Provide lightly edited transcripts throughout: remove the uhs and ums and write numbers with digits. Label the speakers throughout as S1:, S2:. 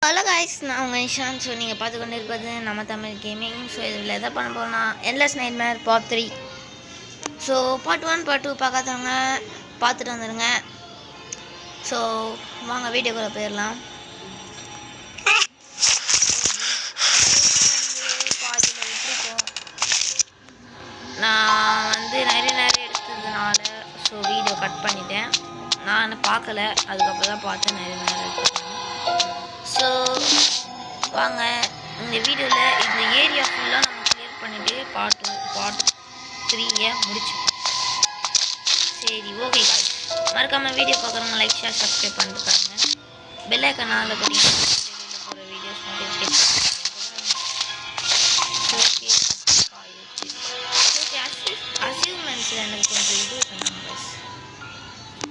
S1: Hello guys, நான் உங்கள் Nishanth. So நீங்கள் பார்த்து கொண்டு இருப்பது நம்ம தமிழ் கேமிங். ஸோ இதில் எதை பண்ண போகிறோம்னா endless nightmare part 3. So part 1 part 2 பார்க்காதவங்க பார்த்துட்டு வந்துடுங்க. ஸோ வாங்க வீடியோக்குள்ளே போயிடலாம். பாதியில் விட்டுருக்கோம். நான் நிறைய எடுத்ததுனால ஸோ வீடியோ கட் பண்ணிட்டேன். நான் பார்க்கல, அதுக்கப்புறம் தான் பார்த்து நிறைய எடுத்துருக்கேன். ஸோ வாங்க இந்த வீடியோவில் இந்த ஏரியா ஃபுல்லாக நம்ம கிளியர் பண்ணிவிட்டு பார்ட் 3 முடிச்சுப்போம். சரி, ஓகே காய்ஸ், மறக்காமல் வீடியோ பார்க்குறவங்க லைக் ஷேர் சப்ஸ்கிரைப் பண்ணிட்டு பாருங்க. பெல் ஐக்கான் ஆன்ல போட்டிங்கன்னா போகிற வீடியோஸ் நோட்டிஃபிகேஷன். ஓகே அச்சீவ்மெண்ட்ஸில் எனக்கு கொஞ்சம் இது பண்ணாங்க.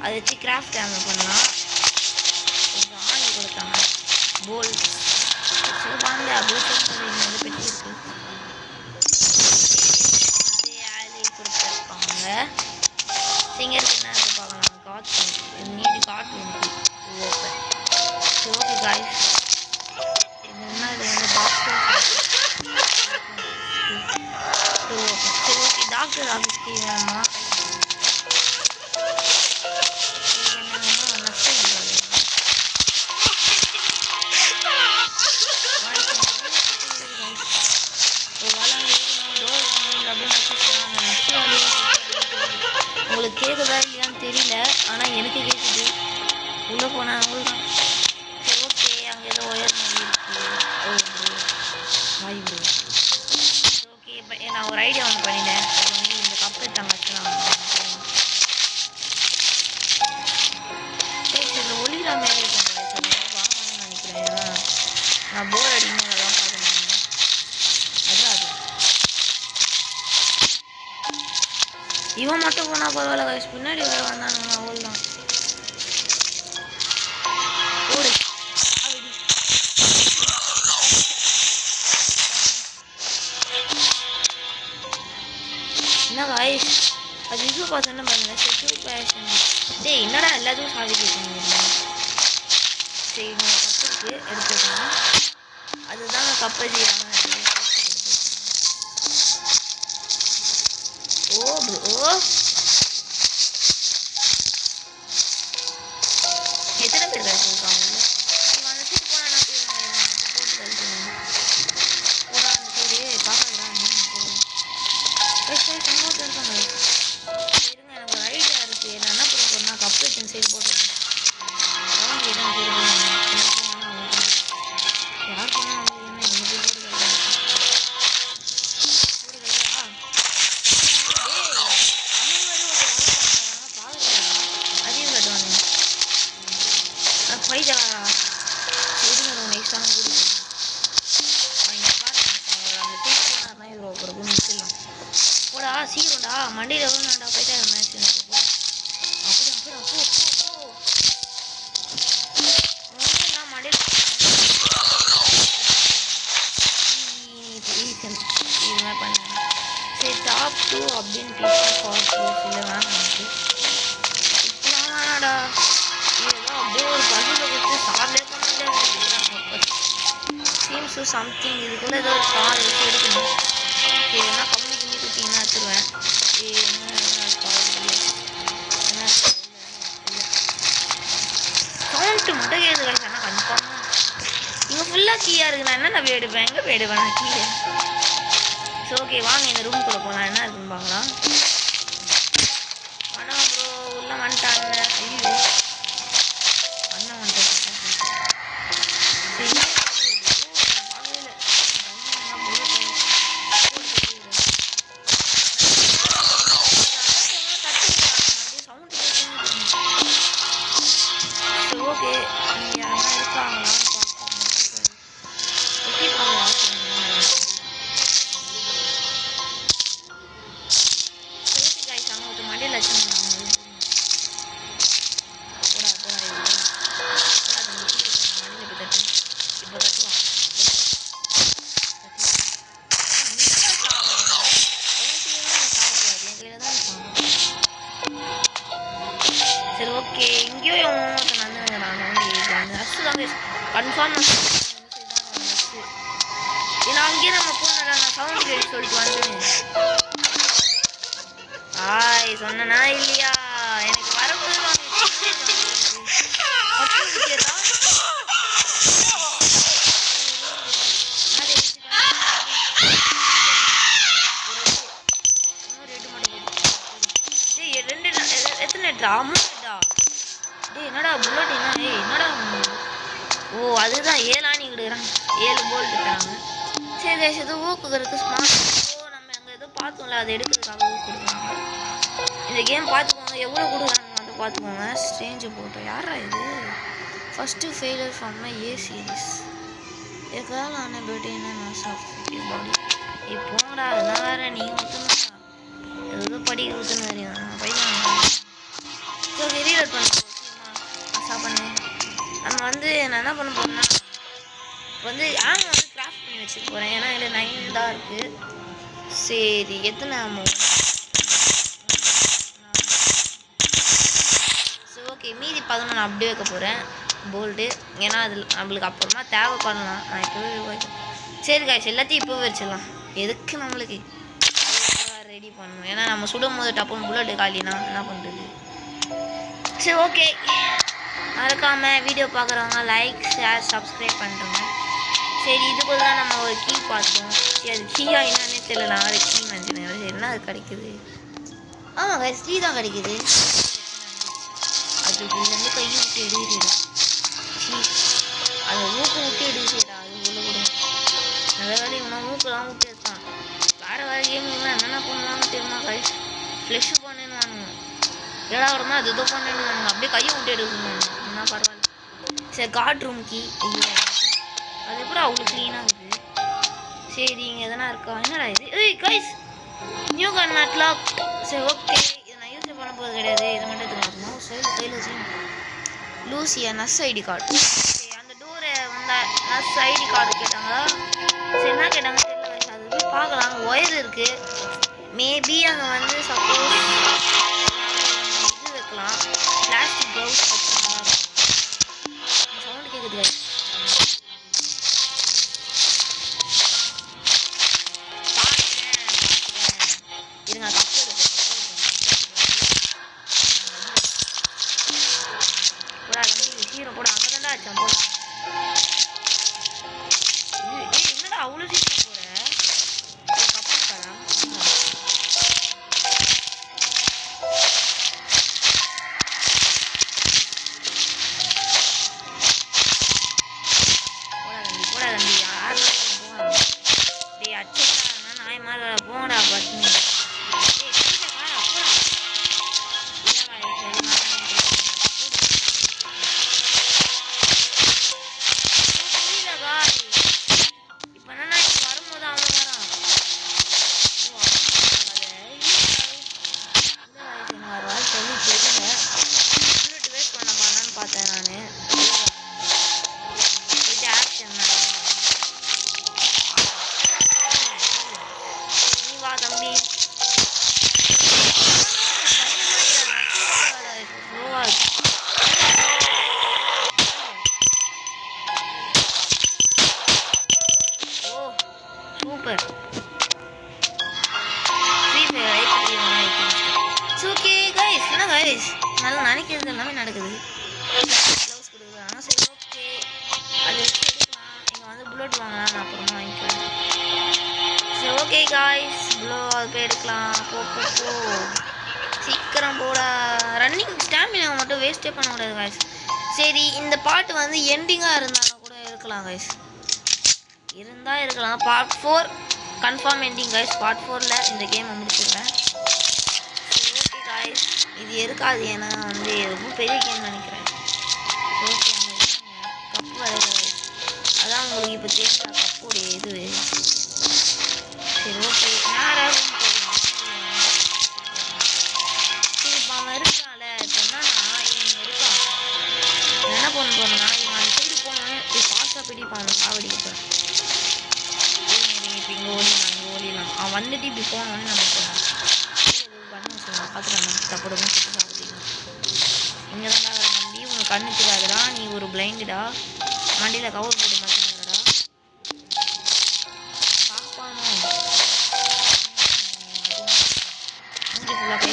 S1: அதை வச்சு கிராஃப்ட் ஆன் பண்ணலாம். கொஞ்சம் ஆணி கொடுத்தாங்க. போல்ஸ் வாங்க, போல்ஸ் பெட்டி இருக்கு. ஆலை கொடுத்துருக்காங்க. சிங்கருக்கு என்ன இருக்கு பார்க்கலாம். காற்று நீடி காற்று ஓப்பன். சரி, ஓகே காய்ஸ், இது என்ன, இது வந்து டாக்டர். சரி ஓகே, டாக்டர் ஆஃபீஸ்க்கு வேணுமா? உங்களுக்கு கேட்குதா இல்லையான்னு தெரியல, ஆனால் எனக்கு கேட்குது. உள்ளே போனால் தான். சரி ஓகே, அங்கே ஏதோ ஒயர் மாதிரி இருக்குது. வாய் ப்ரோ. சரி ஓகே, இப்போ நான் ஒரு ஐடியா ஒன்று பண்ணிட்டேன். அது வந்து இந்த கப் எடுத்தாங்க இதில் ஒளிகிற மாதிரி இருக்காங்க. வாங்கணும்னு நினைக்கிறேன். ஏன்னா நான் போர் அடிக்கணும், அதெல்லாம் பார்க்க முடியும். அதான் இவன் மட்டும் போனால் பரவாயில்ல காய்ஸ், பின்னாடி வேறு வந்தானுங்க. அவள் தான் ஓடு. என்ன காய்ஸ், அது இது பார்த்தோன்னா பாருங்க, செக்யூர் பேஷன். சரி என்னடா எல்லாத்துக்கும் சாதி கேட்குறீங்க. சரி, நீங்கள் கப்பு இருக்குது, எடுத்துக்கலாம். அதுதான் கப்பை செய்யறாங்க. ஓ ப்ரோ, எத்தனை பேர் கழிச்சிருக்காங்க? நீங்கள் அந்த சைடு போனால் நான் போட்டு கழிச்சுங்க. போடா அந்த சைடு பார்க்கறாங்க. சமூகத்தில் இருக்காங்க. இருங்க, எனக்கு ஒரு ஐடியா இருக்குது. நான் என்ன பண்ண போகிறேன்னா கப் வச்சு சைடு போட்டுருக்கேன். யார் பண்ணால் பைஜாரா எதுங்க நெக்ஸ்டான கூடி அவங்க பாருங்க. அந்த சைட் போனார்னா இது ஒரு நிமிஷம் போடா, சீக்கிரம்டா, மண்டியில் எவ்வளோடா போயிட்டா மேட்ச் எனக்கு போ. அப்படிதான் போ நான் மண்டியில் இது மாதிரி பண்ணேன். சரி, டாப் 2 அப்படின்னு இல்லை வேணாம் எனக்கு. இப்போலாம் வேணாடா, இதெல்லாம் அப்படியே ஒரு பகுதியில் கொடுத்து சாப்பிடே பண்ண சீம்ஸு சம்திங். இதுக்குள்ளே ஏதோ ஒரு கார் எடுக்கணும். எதுனா கம்மி கொடுத்தீங்கன்னா வச்சுருவேன். சவுண்ட்டு மட்டும் கேது காய்ச்சி, ஆனால் கன்ஃபார்மாக இங்கே ஃபுல்லாக கீயாக இருக்குது. நான் என்ன எடுப்பேன், எங்கே போயிடுவேன் நான் கீழே. ஸோ ஓகே, வாங்க இந்த ரூம்குள்ளே போகலாம். என்ன இருக்குன்னு பார்க்கலாம். ஆனால் ப்ரோ உள்ளே வந்துட்டாங்க. ஐயோ அண்ணன் வந்துட்டு ஓகே. யாரா இருக்காங்களா மண்டியில் வச்சுருந்தாங்க. இப்போ கட்டுவான். சரி ஓகே, இங்கேயும் நான் நர்ஸு தாங்க கன்ஃபார்ம் ஏன்னா அங்கேயே நம்ம போனல நான் சவுண்ட் கேட்டு சொல்லிட்டு வந்துட்டேன். சொன்னா இல்லையா எனக்கு வரும்போது என்னடா புல்லட் என்னடா ஓ அதுதான் 7 ஆணி கிடுறாங்க 7 போல்ட் இருக்கிறாங்க. சரி ஏதோ ஊக்குறதுக்கு ஸ்மார்ட் நம்ம அங்கே ஏதோ பார்த்தோம்ல அதை எடுக்கிறதுக்காக ஊக்கு கொடுக்குறாங்க. இந்த கேம் பார்த்துக்கோங்க எவ்வளோ கொடுக்குறாங்க அதை பார்த்துக்கோங்க. ஸ்ட்ரேஞ்சு போட்டோம் யாரா இது first failure from my A series எதுக்காக நான் பேட்டி என்ன சாஃப்ட் பாடி இப்போடா அதெல்லாம் வேற நீ ஊற்றுனா ஏதோ படிக்க ஊற்றுன்னு தெரியும் பையன் ரீலோட் பண்ண பண்ணு. நம்ம வந்து நான் என்ன பண்ண போறேன்னா வந்து ஆங்க வந்து கிராஃப்ட் பண்ணி வச்சுக்க போகிறேன். ஏன்னா இதில் 9 தான் இருக்குது. சரி எத்தனை சரி ஓகே மீதி 11 நான் அப்படியே வைக்க போகிறேன் போல்டு. ஏன்னா அதில் நம்மளுக்கு அப்புறமா தேவைப்படலாம். நான் இப்போவே சரி காய்ச்சி எல்லாத்தையும் இப்போவே வச்சிடலாம். எதுக்கு நம்மளுக்கு ரெடி பண்ணணும். ஏன்னா நம்ம சுடும் போது டப்புன்னு புல்லட் காலினா என்ன பண்ணுறது. சரி ஓகே மறக்காமல் வீடியோ பார்க்குறவங்க லைக் ஷேர் சப்ஸ்கிரைப் பண்ணுறோங்க. சரி இதுக்குள்ள தான் நம்ம ஒரு கீ பார்த்தோம். சரி அது கீயா என்னன்னே தெரியல. நான் ஒரு கீ நினச்சினேன். சரி என்ன அது கிடைக்குது. ஆமாம் வேறு கீ தான் கிடைக்குது. அது இதுலேருந்து கையை விட்டு எடுக்கிறா கீ அதை மூக்கு விட்டு எடுக்கிறா அது உள்ள கூட நல்ல வேலை இவனா மூக்கெல்லாம் விட்டு எடுத்தான். வேறு வேறு கேமிங்லாம் என்னென்ன பண்ணுவாங்க தெரியுமா கைஸ் ஃப்ளெஷ் பண்ணுன்னு வாங்குவோம் ஏடா வரமா அது ஏதோ பண்ணுன்னு வாங்க அப்படியே கையை விட்டு எடுக்கணும். என்ன பரவாயில்ல. சரி கார்ட் ரூம் கீ ஐயோ அது எப்படி அவ்வளோ க்ளீனாக இருக்குது. சரி இங்கே எதனா இருக்கா என்னடா இது கைஸ் நியூ கன் நாட் லாக். சரி ஓகே இதை நான் யூஸ் பண்ண போகிறது கிடையாது. இதை மட்டும் எடுத்துக்கலாம். சரி கையில் வச்சு லூசியா நர்ஸ் ஐடி கார்டு. சரி அந்த டோரை வந்தால் நர்ஸ் ஐடி கார்டு கேட்டாங்களா. சரி என்ன கேட்டாங்க தெரியல கைஸ். அது போய் பார்க்கலாம். அங்கே ஒயர் இருக்குது. மேபி அங்கே வந்து சப்போஸ் இது வைக்கலாம் பிளாஸ்டிக் க்ளவுஸ் வச்சு நல்லா இருக்கும். சவுண்டு கேட்குது கைஸ். இருங்க கப்பு போடா தம்பி சீரம் போட அங்கே தாண்டா ஆச்சான் போட. என்னடா அவ்வளோ சீக்கிரம் போகிற கப்பு இருக்காரா போடா தம்பி யார் டே அச்சா நாய் மாதிரி போங்கடா பட்டு பார்த்தேன் நான் நீ வா தம்பி ஓ super free fire okay guys என்ன கைஸ் நல்லா நினைக்கிறது எல்லாமே நடக்குது. க்ளவுஸ் கொடுக்குறாங்க. சரி ஓகே அதை வச்சு எடுக்கலாம். இங்கே வந்து புல்லட் வாங்கலாம் நான் அப்புறமா வாங்கிக்கிறேன். சரி ஓகே காய்ஸ் ப்ளோ அது போய் எடுக்கலாம். போ சீக்கிரம் போட ரன்னிங் ஸ்டாமினா மட்டும் வேஸ்ட்டே பண்ணக்கூடாது காய்ஸ். சரி இந்த பாட்டு வந்து எண்டிங்காக இருந்தாலும் கூட இருக்கலாம் காய்ஸ். இருந்தால் இருக்கலாம். Part 4 confirm ending guys. Part 4ல் இந்த கேமை முடிச்சிடுறேன். சரி ஓகே காய்ஸ் இது இருக்காது. ஏன்னா வந்து ரொம்ப பெரிய கேம் நினைக்கிறேன். ஓகே கப்பு வரைகிறது அதான் உங்களுக்கு இப்போ தெரியல கப்புடைய இது. சரி ஓகே நேராக சரி இப்போ அவன் இருக்கான்ல இப்போ என்னன்னா இவன் இருக்கான் என்ன பண்ண போறேன்னா இவன் அந்த சைடு போனேன் இப்போ ஃபாஸ்ட்டாக பிடிப்பான் சாவடிக்கப்பேன். இப்போ இங்கே ஓடிலாம் அவன் வந்துட்டு இப்படி போனோன்னு நம்ம போகலாம் பண்ண வச்சுக்கலாம் பார்த்துக்கலாம் தப்படுன்னு சுட்டு சாப்பிட்டீங்க. இங்கே தான்டா வர நம்பி உனக்கு கண்ணு தெரியாதுடா நீ ஒரு பிளைண்டுடா மண்டியில் கவர் போட்டு மாற்றினடா பாப்பானோ மூஞ்சி ஃபுல்லாக கை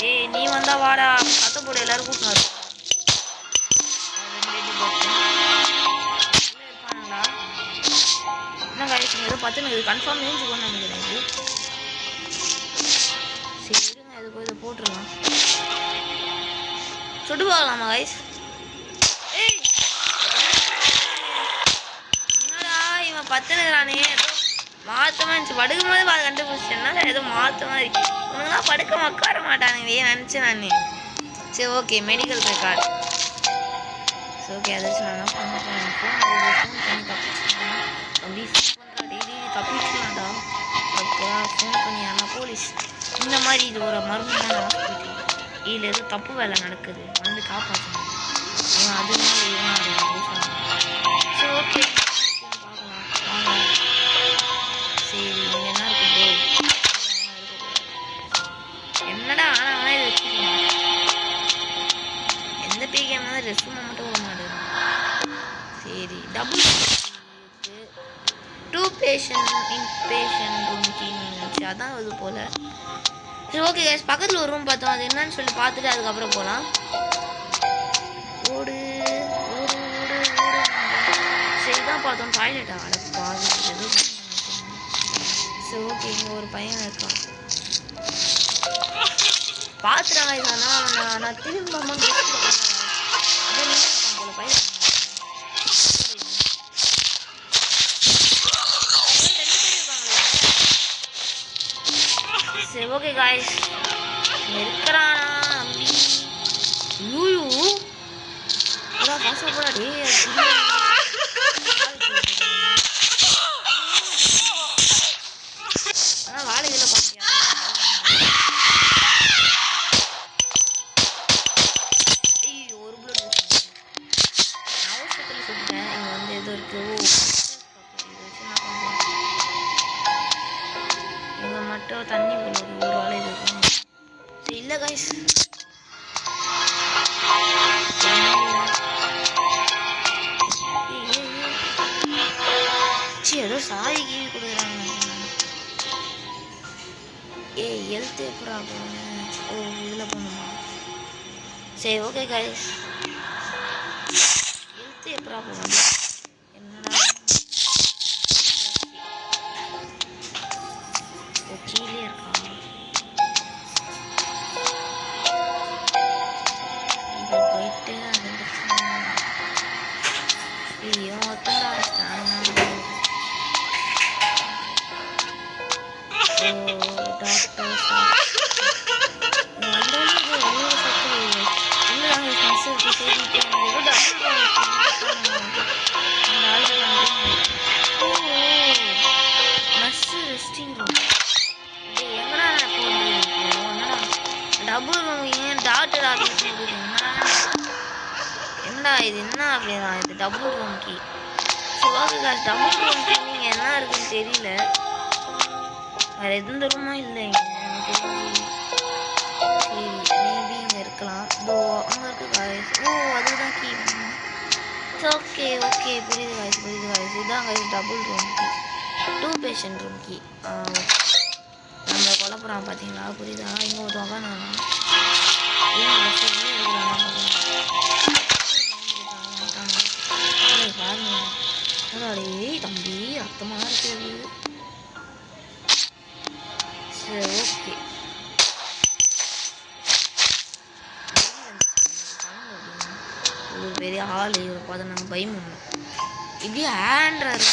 S1: ஏய் நீ வந்தா வாடா கத்த போட எல்லாரும் கூட்டினு வரும் இருப்பானுங்களா என்ன காய்ச்சி ஏதோ பத்துன்னு கன்ஃபார்ம் ஏஞ்சுக்கோன்னு நினைக்கிறேன் இது சரி இருங்க இதுக்கு இதை போட்டுடலாம் சுட்டு பார்க்கலாமா கைஸ் ஏய் என்னடா இவன் பத்துனுக்குறானே ஏதோ மாத்தமா இருந்துச்சு படுக்கும் போது அதை கண்டுபிடிச்சேன்னா ஏதோ மாத்த மாதிரி உனக்குலாம் படுக்க உட்கார மாட்டானுங்களே நினச்சேன் நான் சரி ஓகே மெடிக்கல் ரெக்கார்டு சரி ஓகே அதாச்சும் நான் ஃபோன் பண்ணி தப்பிச்சுக்கலாம் தம்பி ஃபோன் பண்ணுறா டெய்லி தப்பிச்சுக்கலாம்டா அப்போ ஃபோன் பண்ணி ஆனால் போலீஸ் இந்த மாதிரி இது ஒரு மர்மமான ஹாஸ்பிட்டல் இதில் ஏதோ தப்பு வேலை நடக்குது வந்து காப்பாற்றணும் இவன் அதனால இவன் சரி ஓகே பார்க்கலாம் வாங்க சரி இங்கே என்ன இருக்கு என்னடா ஆனால் இது வச்சுக்கலாம் எந்த பேகேம் தான் ரெஸ்ட் ரூமை மட்டும் விட மாட்டேன் சரி டபுள் இருக்கு 2 பேஷண்ட் இன்பேஷண்ட் ரூம் கீழ் அதான் இது போல் சரி ஓகே கைஸ் பக்கத்தில் ஒரு ரூம் பார்த்தோம் அது என்னன்னு சொல்லி பார்த்துட்டு அதுக்கப்புறம் போகலாம் ஓடு ஓடு ஓடு ஓடு சரி தான் பார்த்தோம் டாய்லெட்டா அடப்பா ஏதோ சரி ஓகே இங்கே ஒரு பையன் இருக்கான் பார்த்துறாங்க இதெல்லாம் நான் திரும்ப போல பையன் சரி ஓகே காய்ஸ் இருக்கிறானா தம்பி யூ அதான் கஷ்டப்படா டே ஆனால் வாழைகளை பார்த்தியா ஐயோ ஒரு புல்லட் அவசரத்தில் சொல்லிட்டேன் இங்கே வந்து எதோ இருக்கு இவங்க மட்டும் தண்ணி ஒரு வாழை இருக்கும் சரி இல்லை கைஸ் ஏதோ சாரி கீழ் கொடுக்குறாங்க ஏய் ஹெல்த் எப்படா போடுங்க ஓ இதில் போகணுமா சரி ஓகே கைஸ் ஹெல்த் எப்படா போகணும் என்னடா கீழே இருக்கா இது போயிட்டு அது ஐயோ ஒத்தண்டா டபுள் ரூம் ஏன் டாக்டர் ஆஃபீஸ் என்னடா இது என்ன அப்படின்னா இது டபுள் ரூம் கீ சிவாக்கு டபுள் ரூம் கீ நீங்கள் என்ன இருக்குன்னு தெரியல வேறு எந்த ரூமும் இல்லை இங்கே எனக்கு தெரிஞ்சு சரி மேபி இங்கே இருக்கலாம் இதோ அங்கே இருக்கு காய்ஸ் ஓ அதுதான் கீ ஓகே ஓகே புரியுது காய்ஸ் இதுதான் guys double room key 2 patient room key நம்மளை குழப்பறான் பார்த்தீங்களா புரியுதா இங்கே ஒருத்தவங்க நானா தம்பி அர்த்தமாக இருக்குது சரி ஓகே ஒரு பெரிய ஹால் இவரை பார்த்து நாங்கள் பயமுடணும் இப்படியே ஹேண்ட்ராரு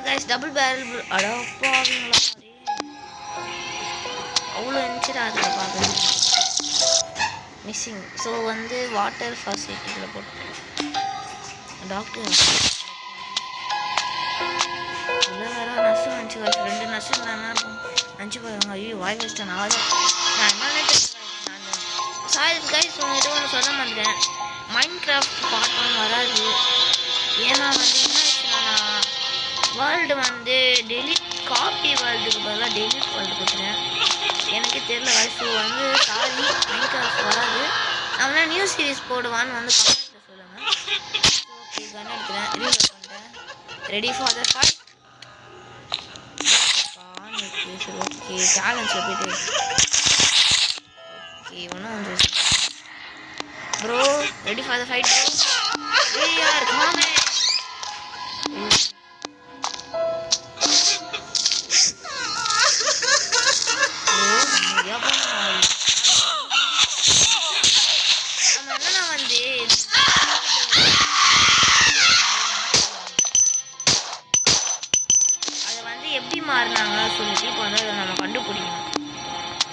S1: கைஸ் டபுள் பேரல் அடப்பாவீங்களா அவ்வளோ இருந்துச்சுடா அதில் பார்க்குறேன் மிஸ்ஸிங் ஸோ வந்து வாட்டர் ஃபெசிலிட்டியில் போட்டு டாக்டர் இல்லை வேறு நர்ஸு நினச்சி காய்ச்சி 2 நர்ஸு இருந்தாங்க இருக்கும் நினச்சி போயிருவாங்க ஐயோ வாய் வச்சிட்டேன் நான் என்னன்னு நான் சாரி கைஸ் உங்கள்கிட்ட ஒன்று சொல்ல மாட்டேன் மைண்ட் கிராஃப்ட் பார்ட் 1 வராது ஏன்னா வந்து என்ன ஆச்சுன்னா வேர்ல்டு வந்து டெலிட் காப்பி வேர்ல்டுக்கு பதிலாக டெலிட் வேர்ல்டு கொடுத்துட்டேன் எனக்கே தெரியல guys. ஸோ வந்து சாரி மைன்கிராஃப்ட் வராது. நம்மளா நியூ சீரிஸ் போடுவான்னு வந்து கமெண்ட்ல சொல்லுங்கள். ஓகே கன் எடுத்துகிறேன், ரீலோட் பண்ணிட்டேன். Ready for the fight. சரி ஓகே சேலஞ்சில் போயிட்டு ஓகே ஒன்றும் வந்து bro ready for the fight bro. யார் காமே எப்படி மாறினாங்க சொல்லிட்டு இப்போ வந்து அதை நம்ம கண்டுபிடிக்கணும்.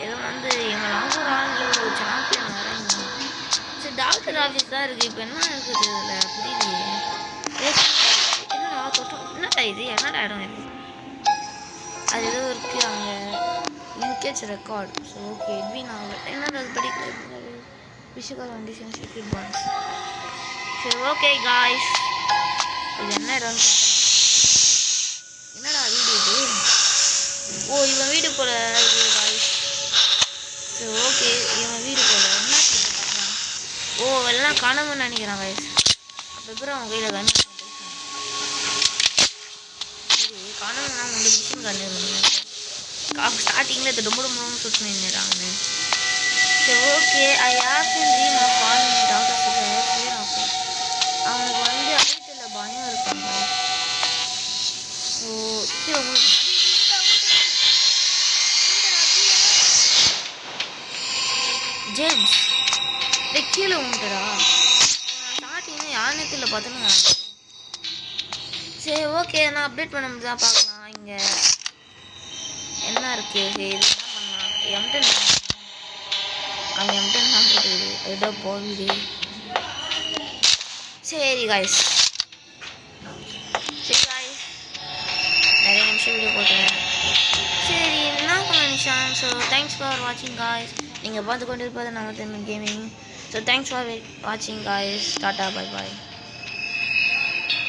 S1: ஏதோ வந்து எங்களால் ஒரு ஆள் ஒரு சாம்பியன் வராங்க. சரி டாக்டர் ஆஃபீஸ் தான் இருக்குது. இப்போ என்ன இருக்குது இதில் புரியலையே. என்னடா தொட்டோம், என்னடா இது, என்னடா இடம் இது, அது ஏதோ இருக்குது அங்கே linkage record. So okay Edwin ஆகும் என்னடா அது படிக்கிறது பிசிக்கல் கண்டிஷன் சீக்ரெட் பான்ஸ். சரி ஓகே காய்ஸ் இது என்ன இடம்னு பார்க்கலாம். என்னடா வீடு இது, ஓ இவன் வீடு போல இது காய்ஸ். சரி ஓகே இவன் வீடு போல என்ன பார்க்கலாம். ஓ எல்லாம் காணாமன்னு நினைக்கிறான் காய்ஸ். அப்புறம் அவன் கையில் கண்ணு இது காணாமன்னா உங்களுக்கு மிஷின் கண்ணு ஸ்டார்டிங்கில் இது ரொம்ப ரொம்ப சுட்டு நின்றுறாங்கன்னு. சரி okay I often dream of following doctor fear of it. அவனுக்கு வந்து ஐட்டில் பயம் இருக்காங்க. ஸோ ஜேம்ஸ் டே கீழே உண்டுடா. ஸ்டார்டிங்கு யானத்தில் பார்த்தோன்னு. சரி ஓகே நான் அப்டேட் பண்ண முடியாது பார்க்கலாம். இங்கே என்ன இருக்குது, சரி இது என்ன பண்ணலாம். எம்டன் அங்கே எம்டன் தான் போட்டுது ஏதோ போகுது. சரி காய்ஸ் நிறைய நிமிஷம் வீடியோ போட்டுறேன். சரி என்ன நிமிஷம். ஸோ தேங்க்ஸ் ஃபார் வாட்சிங் காய்ஸ். நீங்கள் பார்த்து கொண்டு இருப்பது நம்ம Tamil gaming. So thanks for வாட்சிங் காய்ஸ். Tata bye bye.